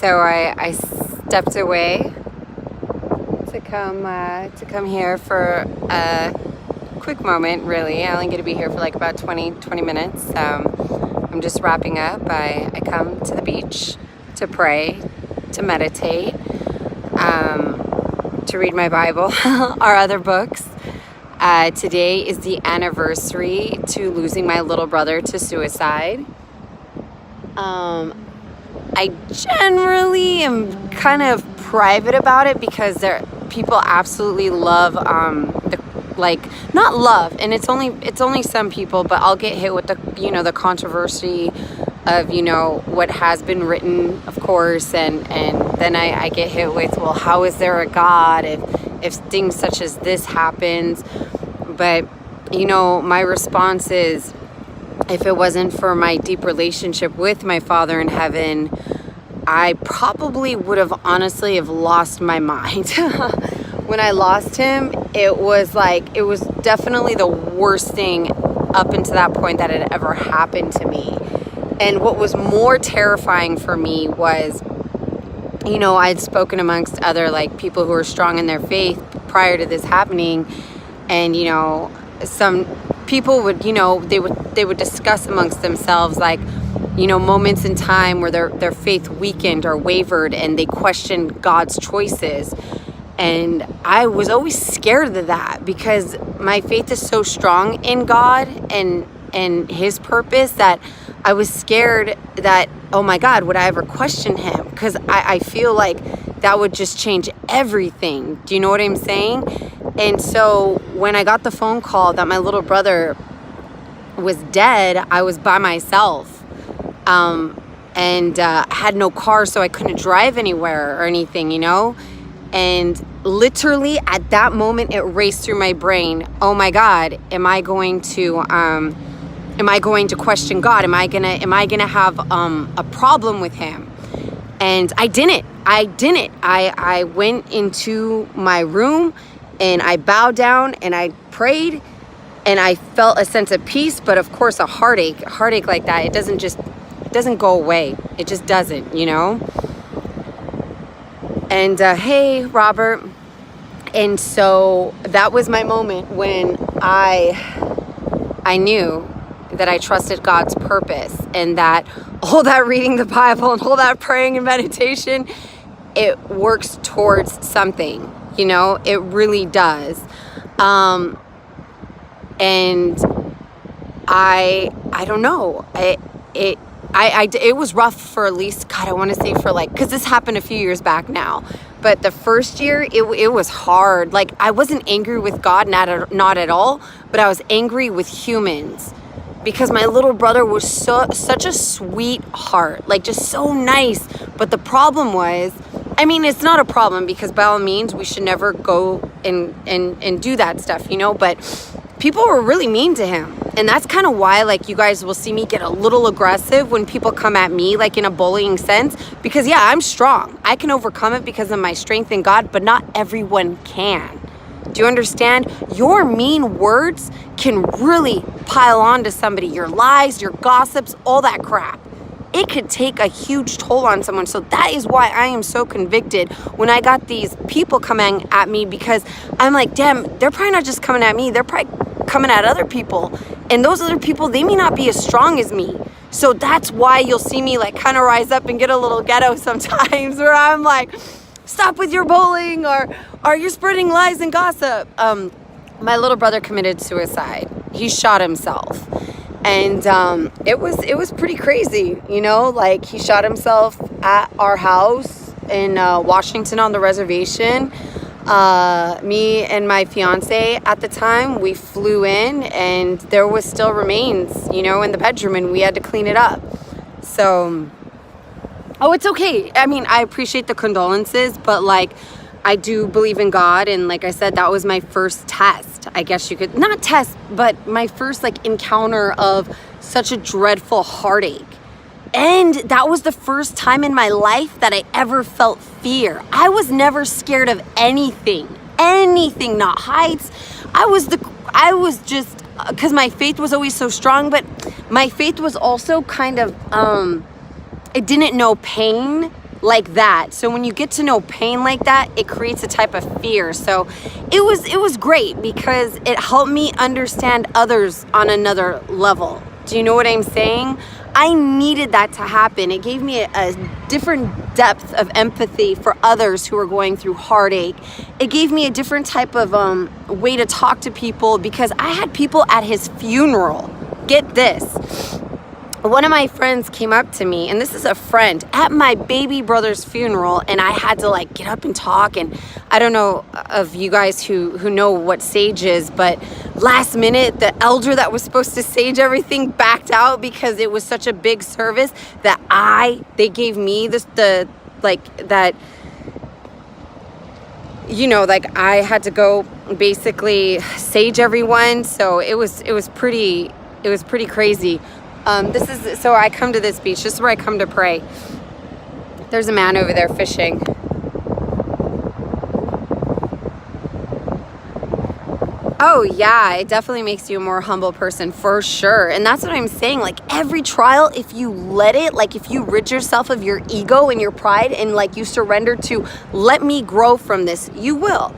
So I stepped away to come here for a quick moment. Really, I only get to be here for like about 20 minutes. I'm just wrapping up. I come to the beach to pray, to meditate, to read my Bible, our other books. Today is the anniversary to losing my little brother to suicide. I generally am kind of private about it because people absolutely love not love, and it's only some people, but I'll get hit with the controversy of what has been written, of course, and then I get hit with, well, how is there a God if things such as this happens? But my response is, if it wasn't for my deep relationship with my Father in heaven, I probably would have honestly lost my mind. When I lost him, it was definitely the worst thing up until that point that had ever happened to me. And what was more terrifying for me was, I'd spoken amongst other people who are strong in their faith prior to this happening, and some people would they would discuss amongst themselves moments in time where their faith weakened or wavered and they questioned God's choices. And I was always scared of that because my faith is so strong in God and his purpose that I was scared that, oh my God, would I ever question him? Because I feel like that would just change everything. Do you know what I'm saying? And so when I got the phone call that my little brother was dead, I was by myself. And I had no car, so I couldn't drive anywhere or anything, And literally at that moment, it raced through my brain. Oh my God, am I going to question God? Am I gonna have a problem with him? And I didn't. I went into my room and I bowed down and I prayed and I felt a sense of peace, but of course a heartache like that, it doesn't go away. It just doesn't, And hey, Robert. And so that was my moment when I knew that I trusted God's purpose, and that all that reading the Bible and all that praying and meditation, it works towards something, it really does. And I don't know, it was rough for at least, God, I want to say because this happened a few years back now, but the first year it was hard. I wasn't angry with God, not at all, but I was angry with humans because my little brother was such a sweet heart, just so nice. But the problem was, it's not a problem because by all means we should never go and do that stuff, but people were really mean to him. And that's kind of why, you guys will see me get a little aggressive when people come at me, in a bullying sense. Because, yeah, I'm strong. I can overcome it because of my strength in God, but not everyone can. Do you understand? Your mean words can really pile on to somebody. Your lies, your gossips, all that crap. It could take a huge toll on someone. So that is why I am so convicted when I got these people coming at me, because I'm like, damn, they're probably not just coming at me. They're probably coming at other people. And those other people, they may not be as strong as me. So that's why you'll see me kind of rise up and get a little ghetto sometimes where I'm like, stop with your bullying, or are you spreading lies and gossip? My little brother committed suicide. He shot himself. And it was pretty crazy, he shot himself at our house in Washington on the reservation. Me and my fiance at the time, we flew in and there was still remains, in the bedroom, and we had to clean it up. So, it's okay. I appreciate the condolences, but I do believe in God. And like I said, that was my first test. I guess you could, not test, but my first encounter of such a dreadful heartache. And that was the first time in my life that I ever felt fear. I was never scared of anything, not heights. I was just, because my faith was always so strong, but my faith was also kind of, it didn't know pain. like that. So when you get to know pain like that, it creates a type of fear. So it was great because it helped me understand others on another level. Do you know what I'm saying? I needed that to happen. It gave me a different depth of empathy for others who are going through heartache. It gave me a different type of way to talk to people, because I had people at his funeral. Get this. One of my friends came up to me, and this is a friend, at my baby brother's funeral, and I had to like get up and talk. And I don't know of you guys who know what sage is, but last minute the elder that was supposed to sage everything backed out because it was such a big service that they gave me the I had to go basically sage everyone. So it was pretty crazy. So I come to this beach. This is where I come to pray. There's a man over there fishing. Oh yeah, it definitely makes you a more humble person for sure. And that's what I'm saying. Like every trial, if you let it, like if you rid yourself of your ego and your pride and like you surrender to let me grow from this, you will.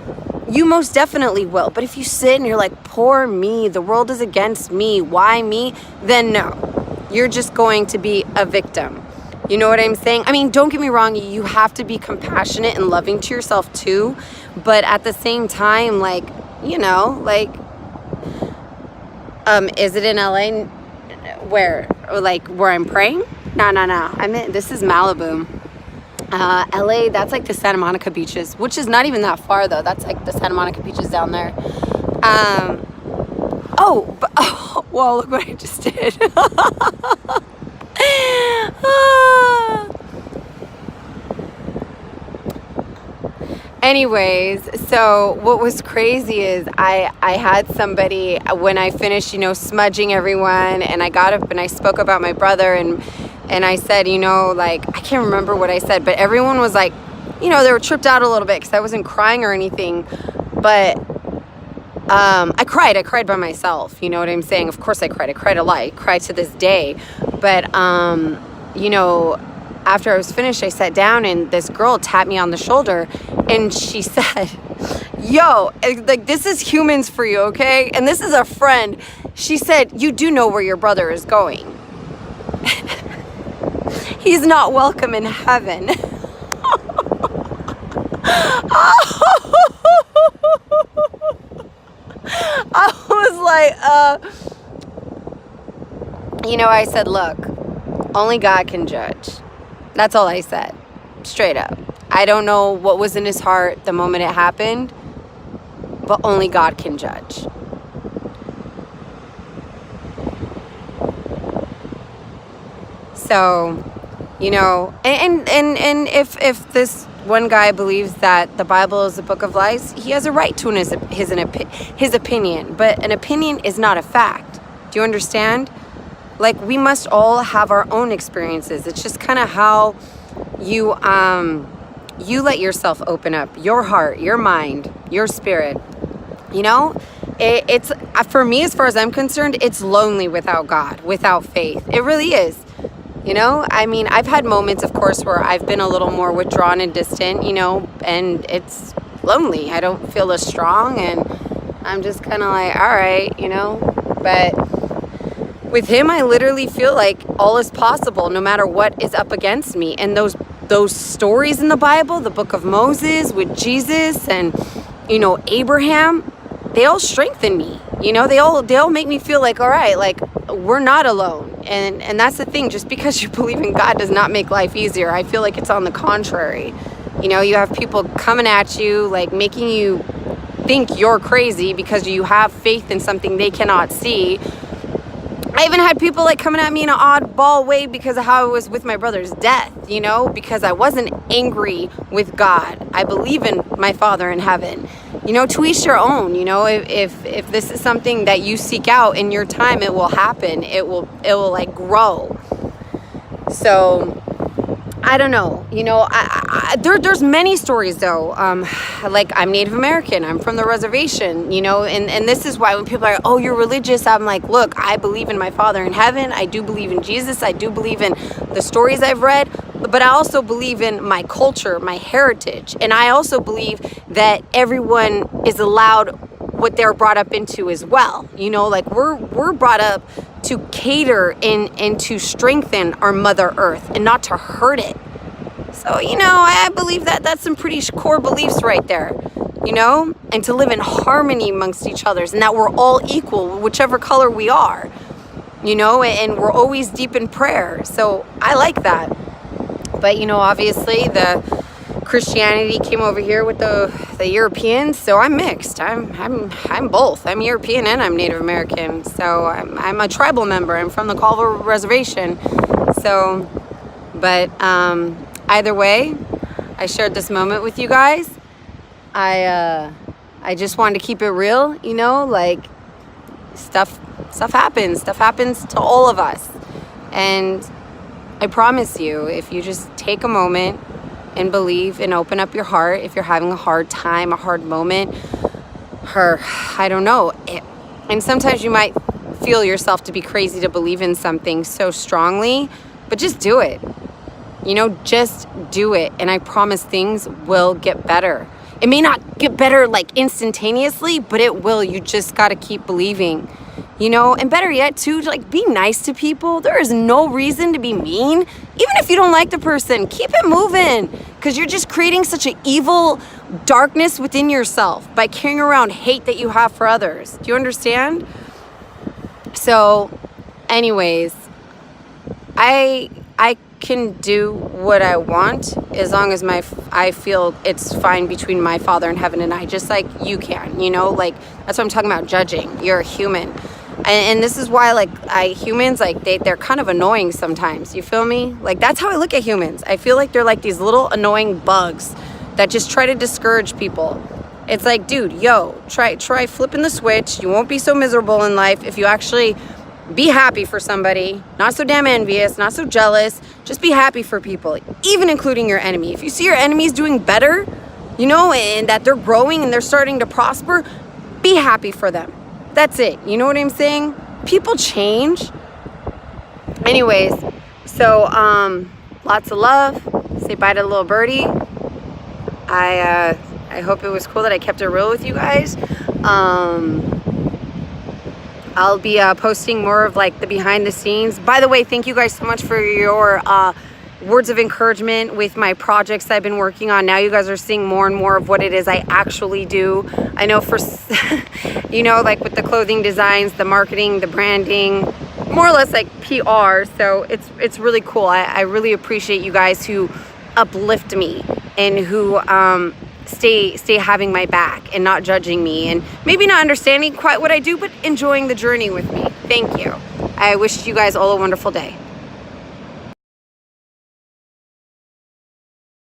You most definitely will. But if you sit and you're like, poor me, the world is against me, why me? Then no, you're just going to be a victim. You know what I'm saying? I mean, don't get me wrong, you have to be compassionate and loving to yourself too. But at the same time, like, you know, like, is it in LA where I'm praying? No. This is Malibu. LA, that's like the Santa Monica beaches, which is not even that far though. That's like the Santa Monica beaches down there. Whoa, look what I just did. Anyways, so what was crazy is I had somebody, when I finished, smudging everyone, and I got up and I spoke about my brother, and I said, I can't remember what I said, but everyone was like, they were tripped out a little bit because I wasn't crying or anything, but I cried by myself. You know what I'm saying? Of course I cried a lot. I cry to this day. But, after I was finished, I sat down and this girl tapped me on the shoulder and she said, yo, like, this is humans for you, okay? And this is a friend. She said, you do know where your brother is going. He's not welcome in heaven. I was like, I said, look, only God can judge. That's all I said, straight up. I don't know what was in his heart the moment it happened, but only God can judge. So, and if this one guy believes that the Bible is a book of lies, he has a right to his opinion, but an opinion is not a fact. Do you understand? Like, we must all have our own experiences. It's just kind of how you let yourself open up your heart, your mind, your spirit. It's for me, as far as I'm concerned, it's lonely without God, without faith. It really is. I mean, I've had moments, of course, where I've been a little more withdrawn and distant, and it's lonely. I don't feel as strong, and I'm just kind of like, all right, but with him, I literally feel like all is possible no matter what is up against me. And those stories in the Bible, the book of Moses with Jesus and, Abraham, they all strengthen me. They all make me feel like, all right, like, we're not alone. And that's the thing. Just because you believe in God does not make life easier. I feel like it's on the contrary. You have people coming at you, like, making you think you're crazy because you have faith in something they cannot see. I even had people like coming at me in an oddball way because of how I was with my brother's death, because I wasn't angry with God. I believe in my Father in heaven. To each your own. If this is something that you seek out in your time, it will happen. It will like grow. So I don't know. There's many stories though. Like, I'm Native American. I'm from the reservation. And this is why when people are, oh, you're religious, I'm like, look, I believe in my Father in heaven. I do believe in Jesus. I do believe in the stories I've read. but I also believe in my culture, my heritage. And I also believe that everyone is allowed what they're brought up into as well. You know, like we're brought up to cater and to strengthen our Mother Earth and not to hurt it. So, you know, I believe that that's some pretty core beliefs right there, you know, and to live in harmony amongst each other, and that we're all equal, whichever color we are, you know, and we're always deep in prayer. So I like that. But, you know, obviously the Christianity came over here with the Europeans, so I'm mixed. I'm both. I'm European and I'm Native American. So I'm a tribal member. I'm from the Culver Reservation. So, but either way, I shared this moment with you guys. I just wanted to keep it real, you know, like stuff happens. Stuff happens to all of us. And I promise you, if you just take a moment and believe and open up your heart, if you're having a hard time, a hard moment, I don't know. And sometimes you might feel yourself to be crazy to believe in something so strongly, but just do it. You know, just do it. And I promise things will get better. It may not get better like instantaneously, but it will. You just got to keep believing. You know, and better yet, too, like be nice to people. There is no reason to be mean. Even if you don't like the person, keep it moving, because you're just creating such an evil darkness within yourself by carrying around hate that you have for others. Do you understand? So, anyways, I can do what I want as long as I feel it's fine between my Father in heaven and I, just like you can, you know, like that's what I'm talking about, judging. You're a human. And this is why, like, humans, like, they're kind of annoying sometimes. You feel me? Like, that's how I look at humans. I feel like they're like these little annoying bugs that just try to discourage people. It's like, dude, yo, try flipping the switch. You won't be so miserable in life if you actually be happy for somebody. Not so damn envious, not so jealous. Just be happy for people, even including your enemy. If you see your enemies doing better, you know, and that they're growing and they're starting to prosper, be happy for them. That's it. You know what I'm saying? People change. Anyways, so lots of love. Say bye to the little birdie. I hope it was cool that I kept it real with you guys. I'll be posting more of like the behind the scenes. By the way, thank you guys so much for your words of encouragement with my projects I've been working on. Now you guys are seeing more and more of what it is I actually do. I know for, you know, like with the clothing designs, the marketing, the branding, more or less like PR. So it's really cool. I really appreciate you guys who uplift me and who stay having my back and not judging me and maybe not understanding quite what I do, but enjoying the journey with me. Thank you. I wish you guys all a wonderful day.